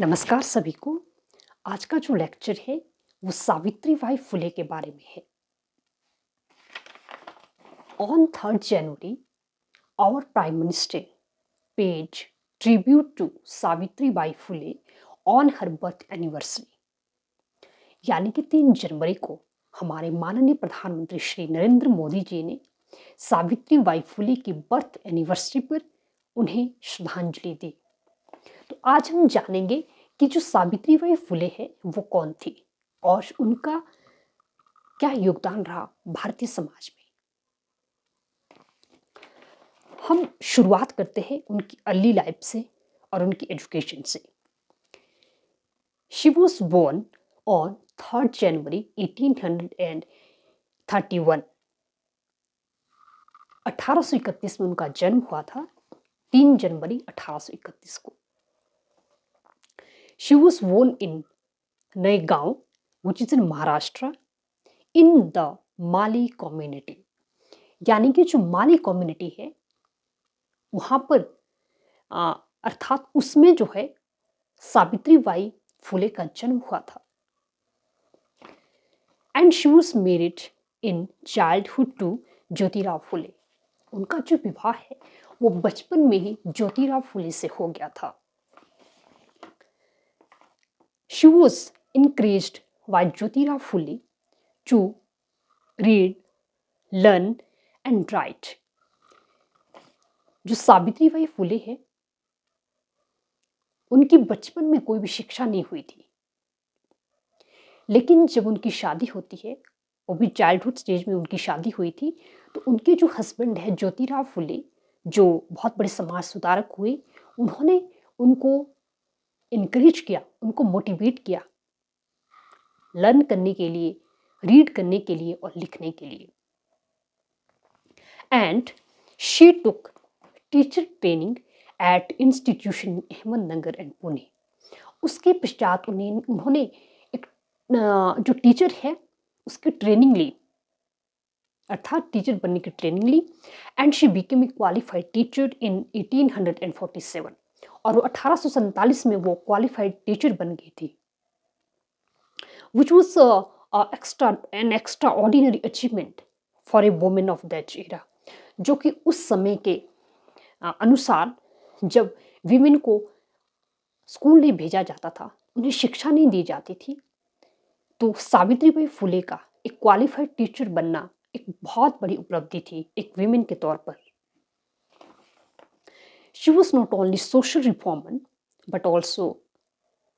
नमस्कार सभी को। आज का जो लेक्चर है वो सावित्रीबाई फुले के बारे में है। On 3rd January, our Prime Minister paid tribute to Savitribai Phule on her birth anniversary। यानी कि 3 जनवरी को हमारे माननीय प्रधानमंत्री श्री नरेंद्र मोदी जी ने सावित्रीबाई फुले की बर्थ एनिवर्सरी पर उन्हें श्रद्धांजलि दी। तो आज हम जानेंगे कि जो सावित्रीबाई फुले है वो कौन थी और उनका क्या योगदान रहा भारतीय समाज में। हम शुरुआत करते हैं उनकी अर्ली लाइफ से और उनकी एजुकेशन से। She was born on 3rd January 1831। 1831 में उनका जन्म हुआ था, 3 जनवरी 1831 को। She was born in Naigaon which is in Maharashtra in the Mali community. यानी कि जो माली कम्युनिटी है वहां पर अर्थात उसमें जो है सावित्रीबाई फुले का जन्म हुआ था। And she was married in childhood to Jyotirao Phule. उनका जो विवाह है वो बचपन में ही ज्योतिराव फुले से हो गया था। She was encouraged by Jyotirao Phule to read, learn and write। जो सावित्रीबाई फुले है उनकी बचपन में कोई भी शिक्षा नहीं हुई थी, लेकिन जब उनकी शादी होती है, वो भी चाइल्डहुड स्टेज में उनकी शादी हुई थी, तो उनके जो हस्बैंड है ज्योतिराव फुले जो बहुत बड़े समाज सुधारक हुए, उन्होंने उनको इनकरेज किया, उनको मोटिवेट किया लर्न करने के लिए, रीड करने के लिए और लिखने के लिए। And she took teacher training at institution Ahmednagar and Pune. उसके पश्चात उन्होंने एक जो टीचर है उसकी ट्रेनिंग ली, अर्थात टीचर बनने की ट्रेनिंग ली। And she became a qualified teacher in 1847। और वो 1847 में वो क्वालिफाइड टीचर बन गई थी, which was an extraordinary achievement for a woman of that era। जो कि उस समय के अनुसार जब विमेन को स्कूल नहीं भेजा जाता था, उन्हें शिक्षा नहीं दी जाती थी, तो सावित्रीबाई फुले का एक क्वालिफाइड टीचर बनना एक बहुत बड़ी उपलब्धि थी एक विमेन के तौर पर। She was not only social reformer but also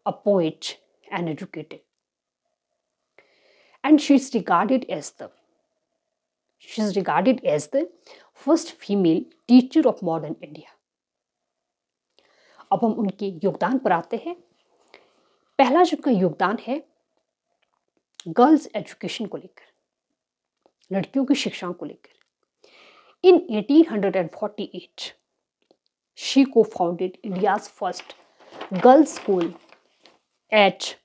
a poet and educated. And she is regarded as the first female teacher of modern India। अब हम उनके योगदान पर आते हैं। पहला जो उनका योगदान है गर्ल्स एजुकेशन को लेकर, लड़कियों की शिक्षा को लेकर। इन 1848 she co-founded India's first girls school at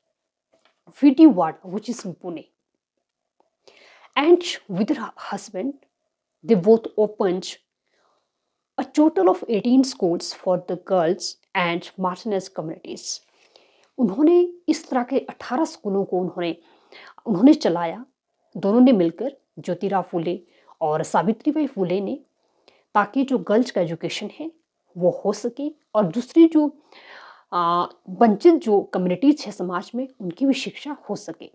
Vijayawada, which is in Pune। And with her husband, they both opened a total of 18 schools for the girls and marginalized communities। उन्होंने इस तरह के 18 स्कूलों को उन्होंने चलाया, दोनों ने मिलकर, ज्योतिराव फुले और सावित्रीबाई फुले ने, ताकि जो गर्ल्स का एजुकेशन है वो हो सके और दूसरी जो वंचित जो कम्युनिटीज है समाज में उनकी भी शिक्षा हो सके।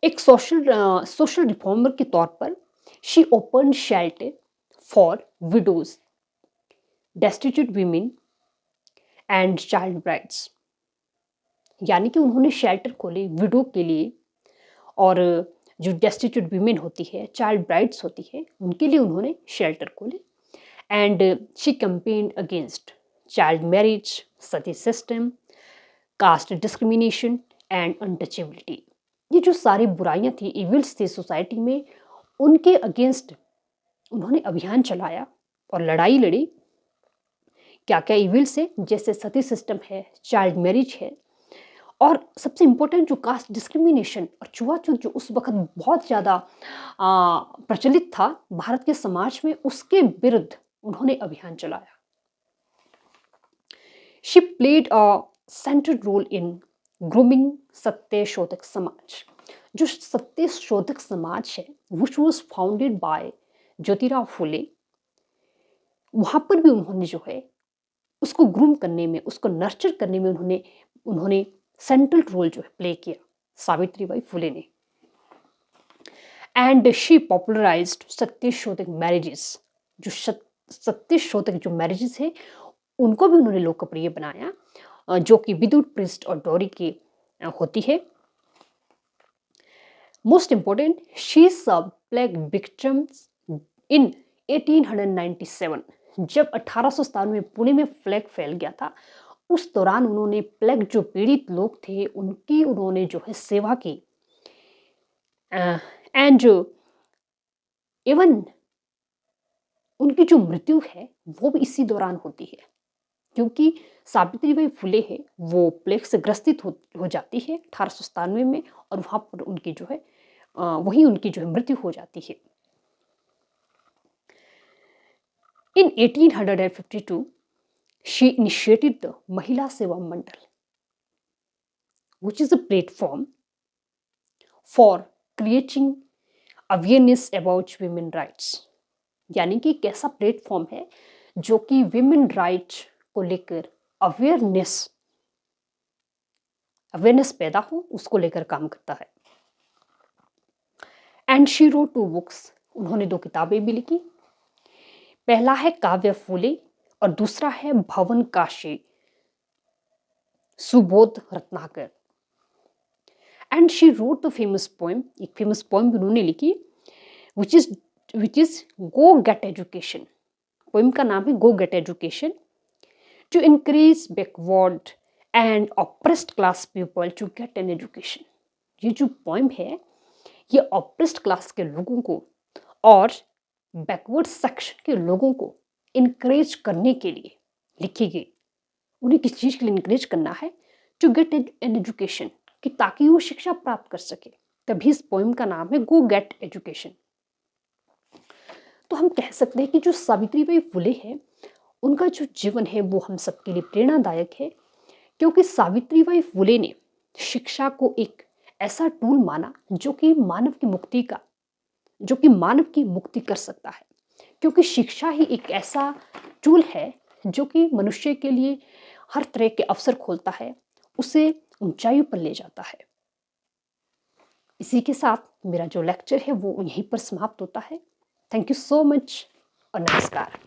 एक सोशल रिफॉर्मर के तौर पर she open shelter for widows, destitute women and child brides. यानी कि उन्होंने शेल्टर खोले विडो के लिए और जो डेस्टिट्यूट वीमेन होती है, चाइल्ड ब्राइड्स होती है, उनके लिए उन्होंने शेल्टर खोले। And she campaigned against child marriage, Sati system, caste discrimination and untouchability. ये जो सारी बुराइयां थी, इविल्स थी सोसाइटी में, उनके अगेंस्ट उन्होंने अभियान चलाया और लड़ाई लड़ी। क्या क्या इविल्स है, जैसे सती सिस्टम है, चाइल्ड मैरिज है, और सबसे इम्पोर्टेंट जो कास्ट डिस्क्रिमिनेशन और छुआछूत जो उस वक्त बहुत ज़्यादा प्रचलित था भारत के समाज में, उसके विरुद्ध उन्होंने अभियान चलाया। She played a central role in grooming Satya Shodhak Samaj. जो सत्य शोधक समाज है which was founded by Jyotirao Phule, वहाँ पर भी उन्होंने जो है उसको ग्रूम करने में, उसको नर्चर करने में उन्होंने उन्होंने सेंट्रल रोल जो है प्ले किया, सावित्रीबाई फुले ने। And she popularised Satyashodhak marriages. जो सत्यशोधक जो मैरिजेस है उनको भी उन्होंने लोकप्रिय बनाया, जो कि विदुर प्रिस्ट और डोरी की होती है। मोस्ट इंपॉर्टेंट, शी सब प्लेग विक्टिम्स इन 1897। जब 1897 में पुणे में प्लेग फैल गया था, उस दौरान उन्होंने प्लेग जो पीड़ित लोग थे उनकी उन्होंने जो है सेवा की। एंड इवन उनकी जो मृत्यु है वो भी इसी दौरान होती है, क्योंकि सावित्रीबाई फुले है वो प्लेग से ग्रसित हो जाती है 1897 में, और वहाँ पर उनकी जो है वही उनकी जो है मृत्यु हो जाती है। इन 1852 she initiated the Mahila Seva Mandal, which is a platform for creating awareness about women rights। यानी कि एक ऐसा प्लेटफॉर्म है जो कि विमेन राइट को लेकर अवेयरनेस पैदा हो, उसको लेकर काम करता है। एंड शी रोट 2 बुक्स, उन्होंने 2 किताबें भी लिखी। पहला है काव्य फूले और दूसरा है Bavan Kashi Subodh Ratnakar. And she wrote the famous poem, एक फेमस पोएम भी उन्होंने लिखी, which is go get education. Poem का नाम है go get education, to increase backward and oppressed class people to get an education. ये जो पोएम है ये ऑप्रेस्ड क्लास के लोगों को और बैकवर्ड सेक्शन के लोगों को इनकरेज करने के लिए लिखी गई। उन्हें किस चीज़ के लिए इनकरेज करना है? टू गेट एन एजुकेशन, कि ताकि वो शिक्षा प्राप्त कर सके। तभी इस पोएम का नाम है गो गेट एजुकेशन। तो हम कह सकते हैं कि जो सावित्रीबाई फुले है उनका जो जीवन है वो हम सबके लिए प्रेरणादायक है, क्योंकि सावित्रीबाई फुले ने शिक्षा को एक ऐसा टूल माना जो कि मानव की मुक्ति कर सकता है। क्योंकि शिक्षा ही एक ऐसा टूल है जो कि मनुष्य के लिए हर तरह के अवसर खोलता है, उसे ऊंचाई पर ले जाता है। इसी के साथ मेरा जो लेक्चर है वो यहीं पर समाप्त होता है। थैंक यू सो मच और नमस्कार।